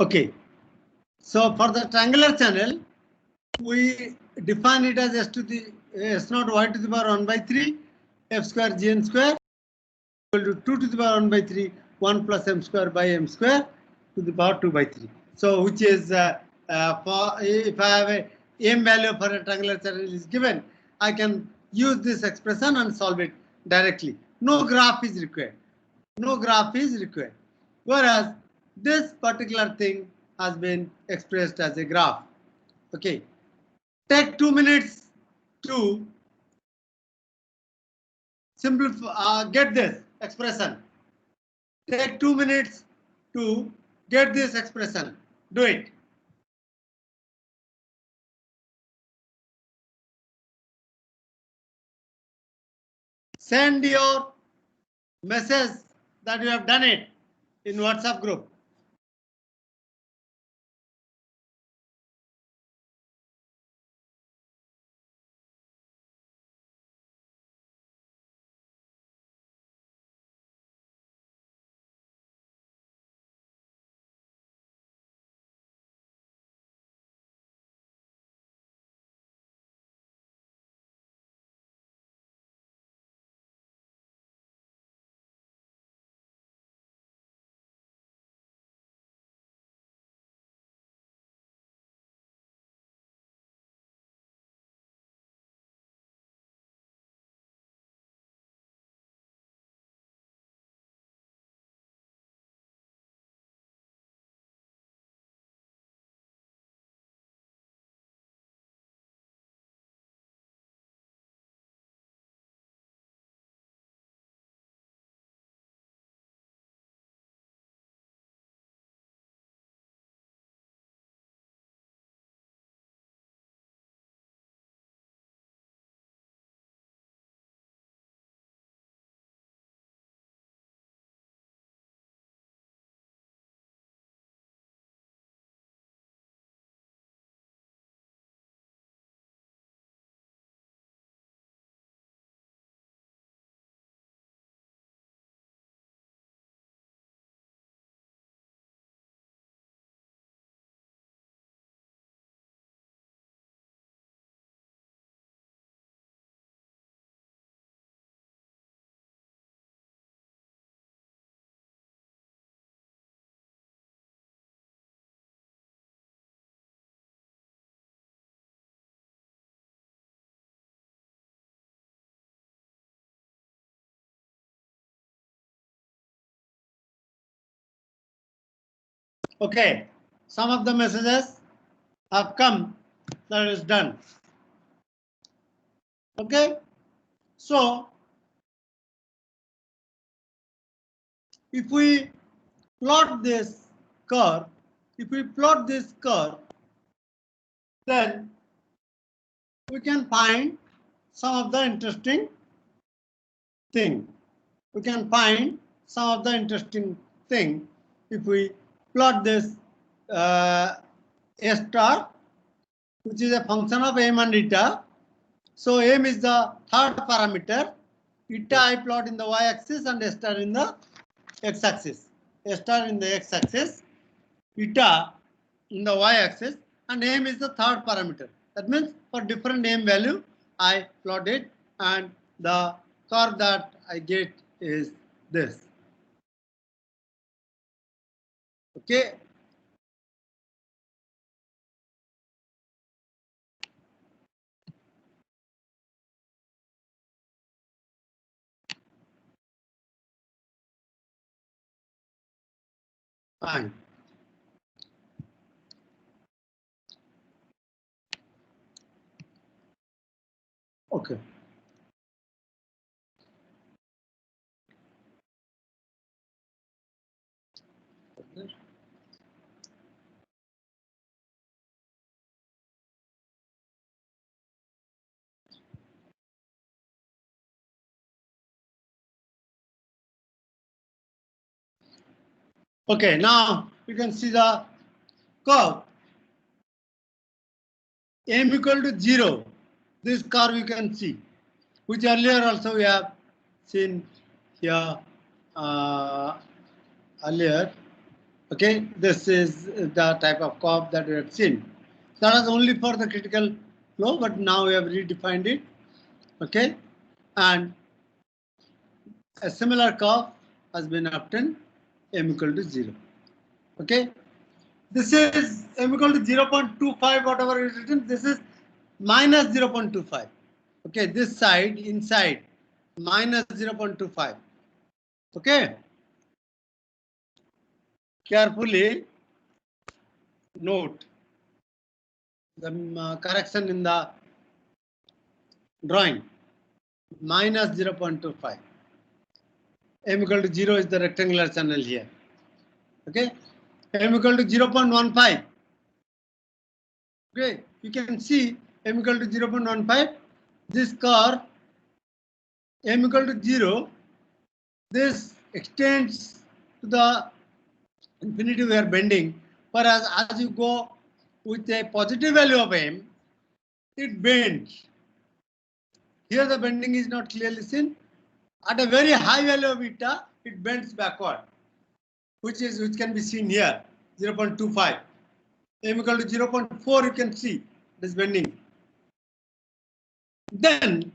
Okay. So for the triangular channel, we define it as s to the s naught y to the power 1 by 3 f square gn square equal to 2 to the power 1 by 3 1 plus m square by m square to the power 2 by 3. So which is for if I have a m value for a triangular channel is given, I can use this expression and solve it directly. No graph is required. No graph is required. Whereas this particular thing has been expressed as a graph. Okay. Take 2 minutes to simplify, get this expression. Take 2 minutes to get this expression. Do it. Send your message that you have done it in WhatsApp group. Okay. Some of the messages have come. That is done. Okay. So if we plot this curve, then we can find some of the interesting thing. We can find some of the interesting thing if we plot this A star, which is a function of m and eta. So m is the third parameter. Eta I plot in the y-axis and A star in the x-axis. A star in the x-axis, eta in the y-axis, and m is the third parameter. That means for different m value, I plot it, and the curve that I get is this. Okay. Fine. Okay. Okay, now you can see the curve. M equal to 0. This curve you can see, which earlier also we have seen here earlier. Okay, this is the type of curve that we have seen. That was only for the critical flow, but now we have redefined it. Okay, and a similar curve has been obtained, m equal to 0. Okay, this is m equal to 0.25, whatever is written, this is minus 0.25. Okay, this side inside minus 0.25. Okay, carefully note the correction in the drawing. Minus 0.25. M equal to 0 is the rectangular channel here. Okay, m equal to 0.15. Okay, you can see m equal to 0.15. This curve m equal to 0, this extends to the infinity we are bending, whereas as you go with a positive value of m, it bends. Here the bending is not clearly seen. At a very high value of eta, it bends backward, which can be seen here, 0.25. M equal to 0.4, you can see this bending. Then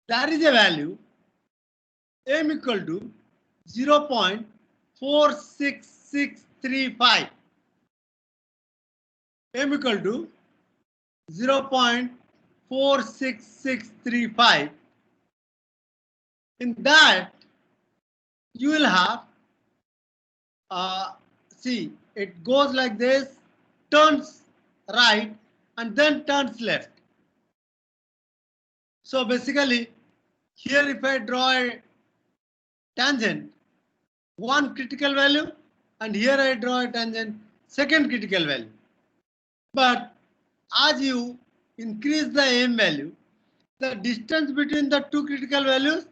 there is a value m equal to 0.46635. M equal to 0.46635. In that, you will have, see, it goes like this, turns right, and then turns left. So basically, here if I draw a tangent, one critical value, and here I draw a tangent, second critical value. But as you increase the m value, the distance between the two critical values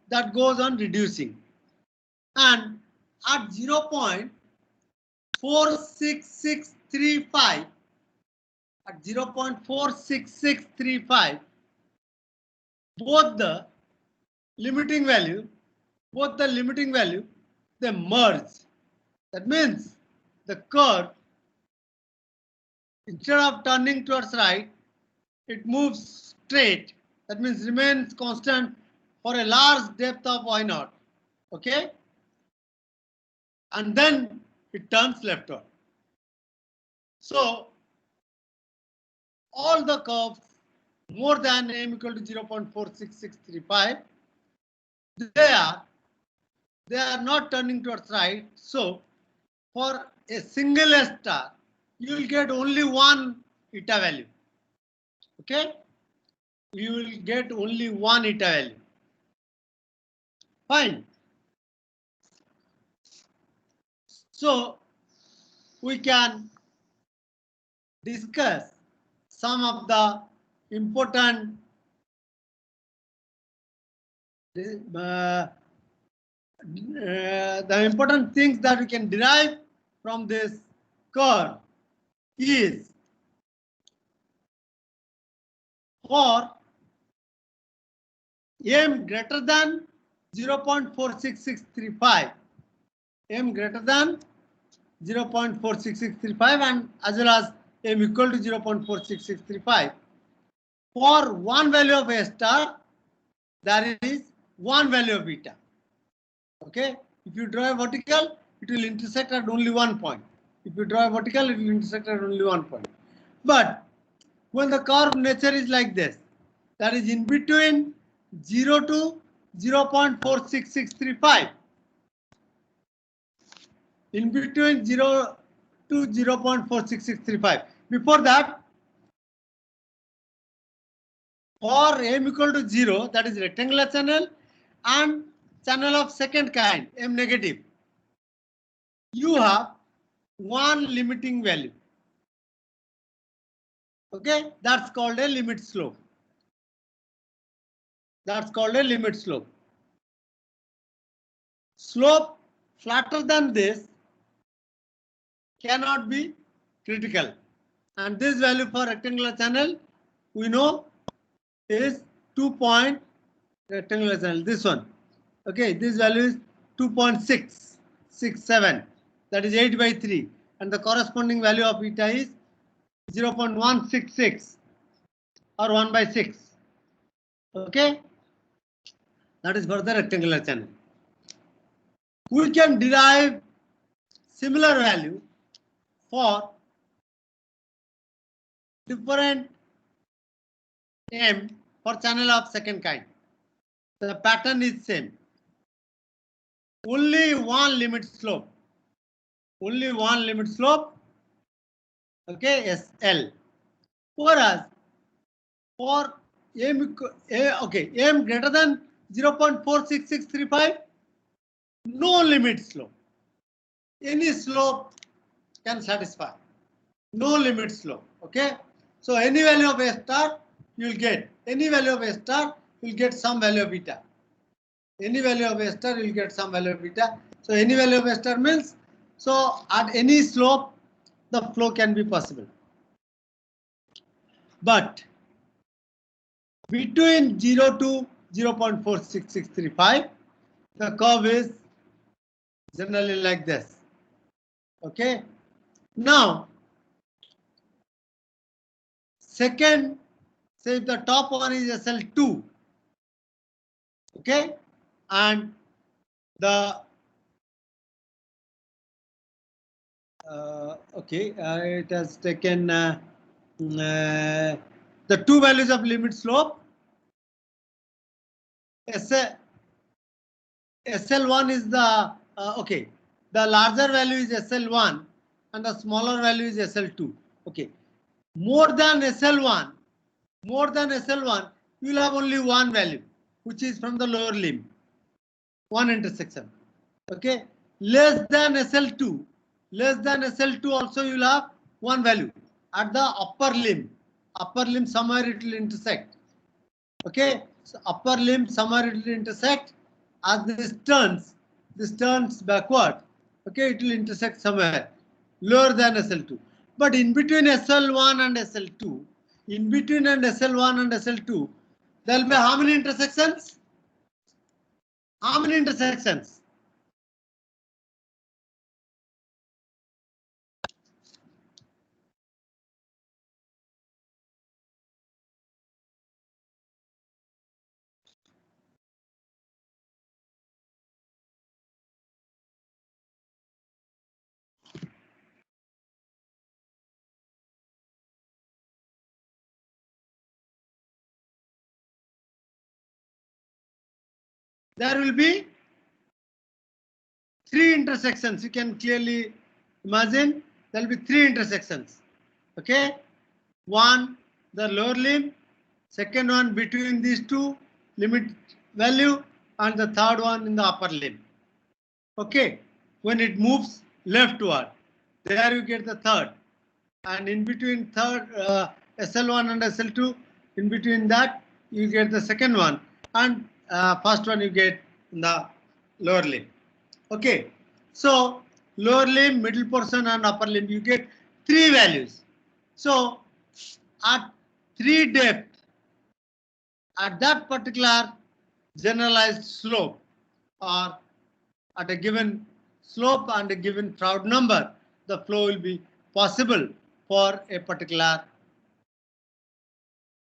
that goes on reducing. And at 0.46635, at 0.46635, both the limiting value, they merge. That means the curve, instead of turning towards right, it moves straight. That means remains constant for a large depth of y0. Okay? And then it turns leftward. So all the curves more than m equal to 0.46635, they are not turning towards right. So for a single S star, you will get only one eta value. Okay? You will get only one eta value. Fine. So we can discuss some of the important things that we can derive from this curve is, for m greater than 0.46635, m greater than 0.46635, and as well as m equal to 0.46635. For one value of a star, there is one value of beta. Okay, if you draw a vertical, it will intersect at only one point. If you draw a vertical, it will intersect at only one point. But when the curve nature is like this, that is in between 0 to 0.46635. In between 0 to 0.46635. Before that, for m equal to 0, that is rectangular channel and channel of second kind, m negative, you have one limiting value. Okay, that's called a limit slope. That's called a limit slope. Slope flatter than this cannot be critical. And this value for rectangular channel, we know, is 2 point rectangular channel. This one. Okay, this value is 2.667. that is 8 by 3, and the corresponding value of eta is 0.166 or 1 by 6. Okay, that is for the rectangular channel. We can derive similar value for different M for channel of second kind. The pattern is same. Only one limit slope. Only one limit slope. Okay, SL. Whereas for M, M greater than 0.46635, no limit slope. Any slope can satisfy. No limit slope. Okay. So any value of A star you will get. Any value of A star you will get some value of beta. Any value of A star you will get some value of beta. So any value of A star means, so at any slope the flow can be possible. But between 0 to 0.46635, the curve is generally like this. Okay. Now, second, say the top one is SL2. Okay. And the it has taken the two values of limit slope. SL1 is the the larger value is SL1 and the smaller value is SL2. Okay, more than SL1, you will have only one value, which is from the lower limb, one intersection. Okay, less than SL2 also you will have one value at the upper limb. Upper limb somewhere it will intersect. Okay, so upper limb somewhere it will intersect. As this turns backward. Okay, it will intersect somewhere lower than SL2. But in between SL1 and SL2, there will be how many intersections? How many intersections? There will be 3 intersections. You can clearly imagine there will be 3 intersections. Okay, one the lower limb, second one between these two limit value, and the third one in the upper limb. Okay, when it moves leftward, there you get the third, and in between third SL1 and SL2, in between that you get the second one, and first one you get in the lower limb. Okay, so lower limb, middle portion, and upper limb, you get 3 values. So at 3 depth, at that particular generalized slope, or at a given slope and a given Froude number, the flow will be possible for a particular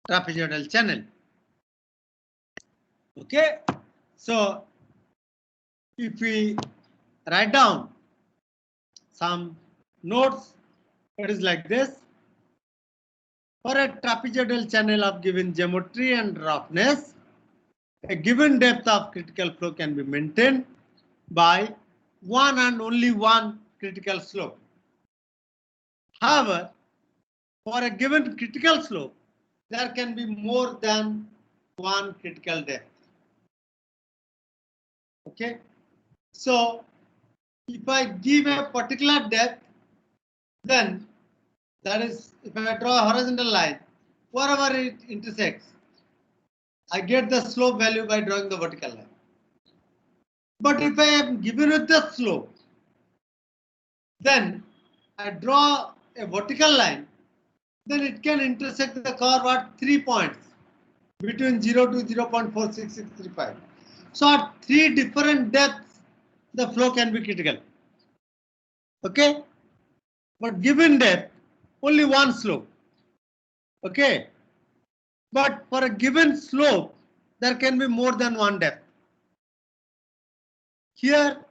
trapezoidal channel. Okay, so if we write down some notes, it is like this. For a trapezoidal channel of given geometry and roughness, a given depth of critical flow can be maintained by one and only one critical slope. However, for a given critical slope, there can be more than one critical depth. Okay, so if I give a particular depth, then that is, if I draw a horizontal line, wherever it intersects, I get the slope value by drawing the vertical line. But if I am given with the slope, then I draw a vertical line, then it can intersect the curve at 3 points between 0 to 0.46635. So at 3 different depths, the flow can be critical. Okay, but given depth, only one slope. Okay, but for a given slope, there can be more than one depth. Here,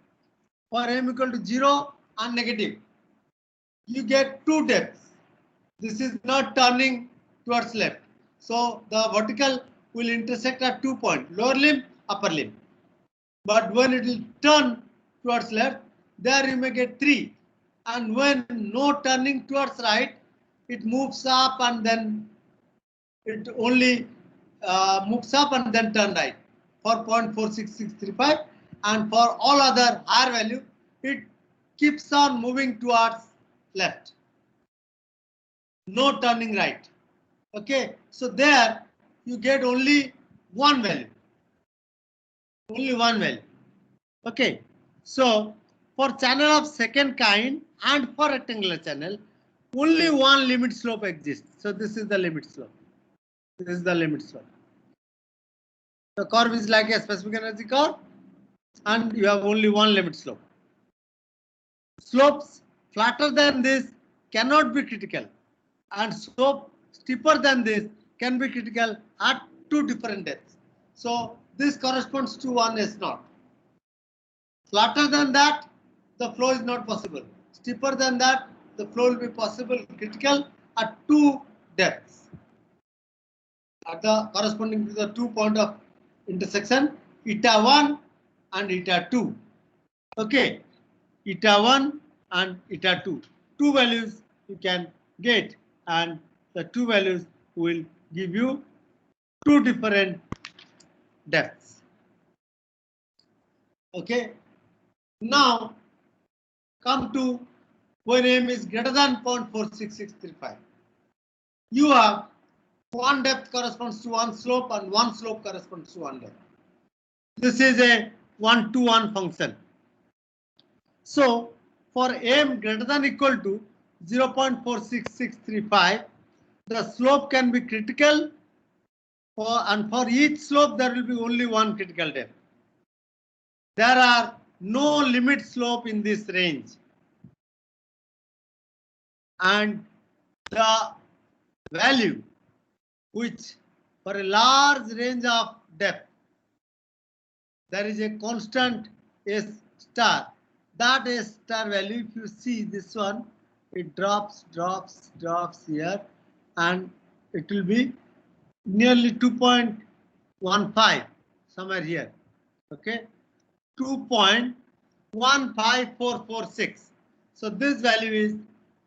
for m equal to 0 and negative, you get two depths. This is not turning towards left. So the vertical will intersect at 2 points, lower limb, upper limb. But when it will turn towards left, there you may get 3. And when no turning towards right, it moves up and then it only moves up and then turn right for 0.46635, and for all other higher value, it keeps on moving towards left. No turning right. Okay, so there you get only one value. Only one value. Okay, so for channel of second kind and for rectangular channel, only one limit slope exists. So this is the limit slope. This is the limit slope. The curve is like a specific energy curve, and you have only one limit slope. Slopes flatter than this cannot be critical, and slope steeper than this can be critical at two different depths. So this corresponds to one S0. Flatter than that, the flow is not possible. Steeper than that, the flow will be possible, critical at two depths. At the corresponding to the 2 point of intersection, eta 1 and eta 2. Okay, eta 1 and eta 2. Two values you can get, and the two values will give you two different depths. Okay, now come to when m is greater than 0.46635. You have one depth corresponds to one slope and one slope corresponds to one depth. This is a 1-to-1 function. So for m greater than equal to 0.46635, the slope can be critical, and for each slope there will be only one critical depth. There are no limit slope in this range, and the value which for a large range of depth there is a constant S star. That S star value, if you see this one, it drops here, and it will be nearly 2.15 somewhere here. Okay, 2.15446. So this value is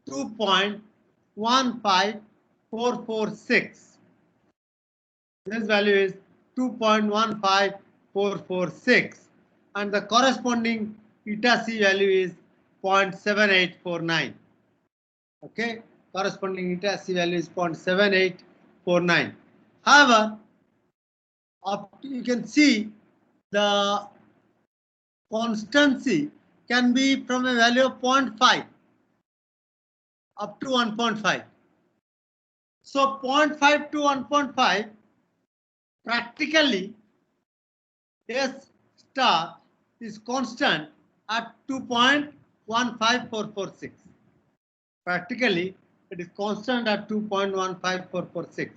2.15446. This value is 2.15446, and the corresponding eta C value is 0.7849. Okay, corresponding eta C value is 0.7849. However, you can see the constancy can be from a value of 0.5 up to 1.5. So 0.5 to 1.5, practically S star is constant at 2.15446. Practically, it is constant at 2.15446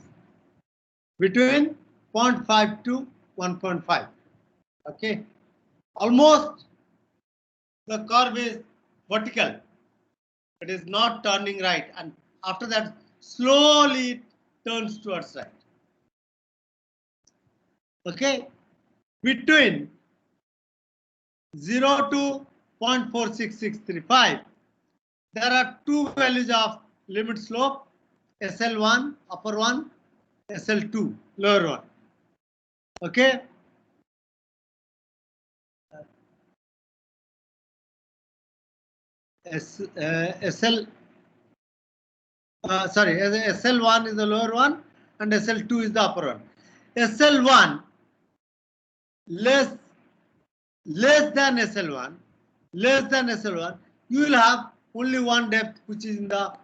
between 0.5 to 1.5. Okay, almost the curve is vertical. It is not turning right, and after that slowly it turns towards right. Okay, between 0 to 0.46635, there are two values of limit slope, SL1 upper one, SL2 lower one. Okay, SL1 is the lower one and SL2 is the upper one. SL1 less than SL1, you will have only one depth, which is a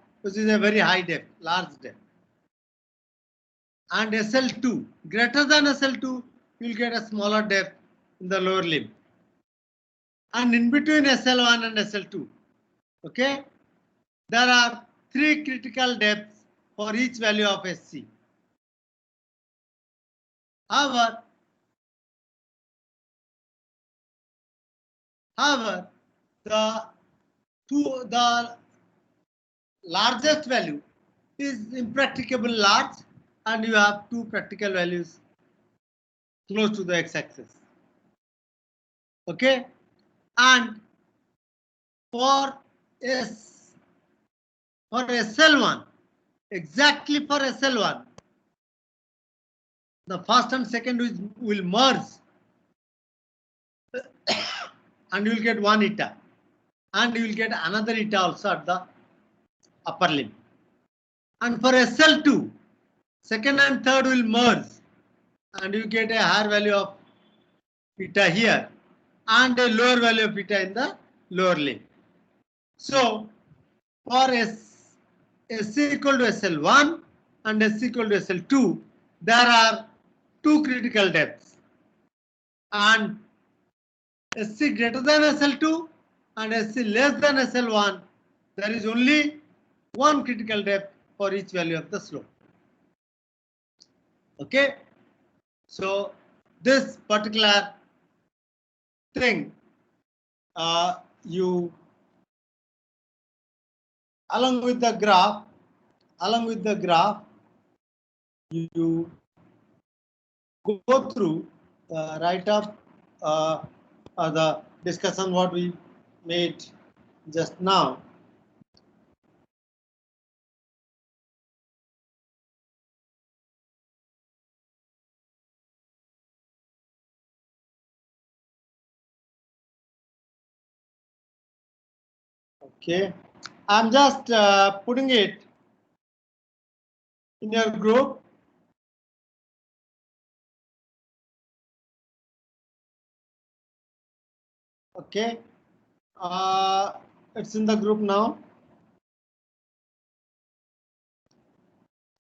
very high depth, large depth. And SL2 greater than SL2, you will get a smaller depth in the lower limb. And in between SL1 and SL2, Okay, there are 3 critical depths for each value of SC. However, the largest value is impracticable large, and you have 2 practical values close to the x-axis. Okay, and for SL1, exactly for SL1, the first and second will merge, and you will get 1 eta, and you will get another eta also at the upper limb. And for SL2, second and third will merge, and you get a higher value of eta here and a lower value of eta in the lower limb. So for SC equal to SL1 and SC equal to SL2, there are 2 critical depths, and SC greater than SL2 and SC less than SL1, there is only 1 critical depth for each value of the slope. Okay, so this particular thing, you along with the graph, you go through write up the discussion what we made just now. Okay, I'm just putting it in your group. Okay, it's in the group now.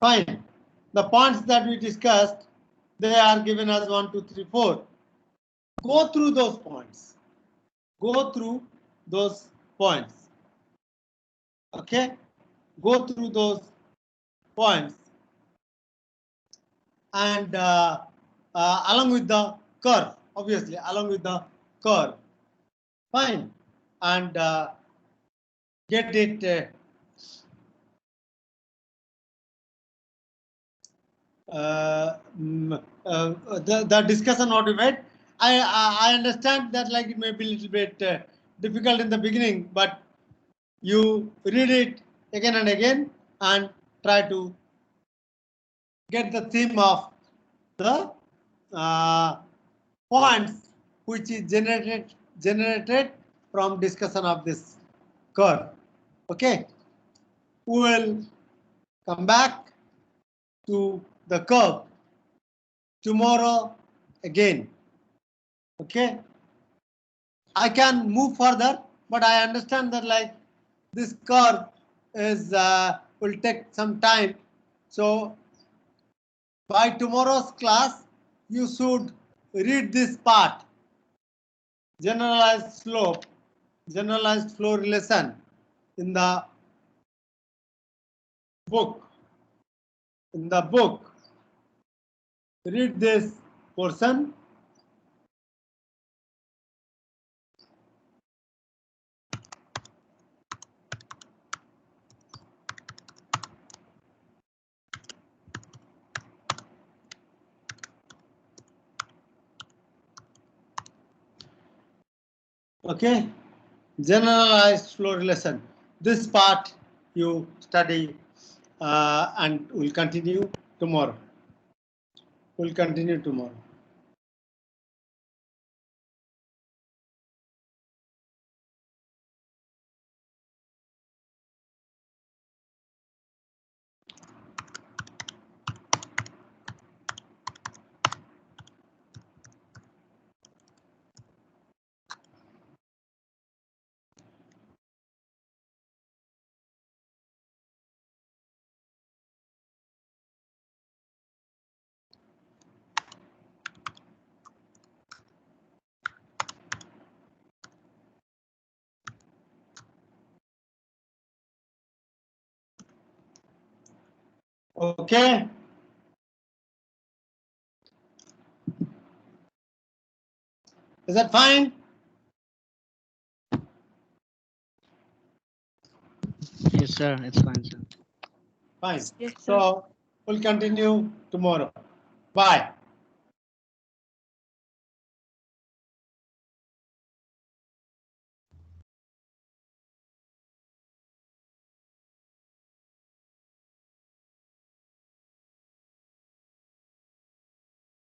Fine. The points that we discussed, they are given as 1, 2, 3, 4. Go through those points. Go through those points. Okay, go through those points, and along with the curve, obviously, along with the curve. Fine, and get it the discussion what we made. I understand that like it may be a little bit difficult in the beginning, but you read it again and again and try to get the theme of the points which is generated from discussion of this curve. Okay, we will come back to the curve tomorrow again. Okay, I can move further, but I understand that like this curve is will take some time. So by tomorrow's class, you should read this part, generalized slope, generalized flow relation in the book. In the book, read this portion. Okay, generalized flow relation. This part you study and we'll continue tomorrow. We'll continue tomorrow. Okay. Is that fine? Yes, sir. It's fine, sir. Fine. Yes, sir. So we'll continue tomorrow. Bye.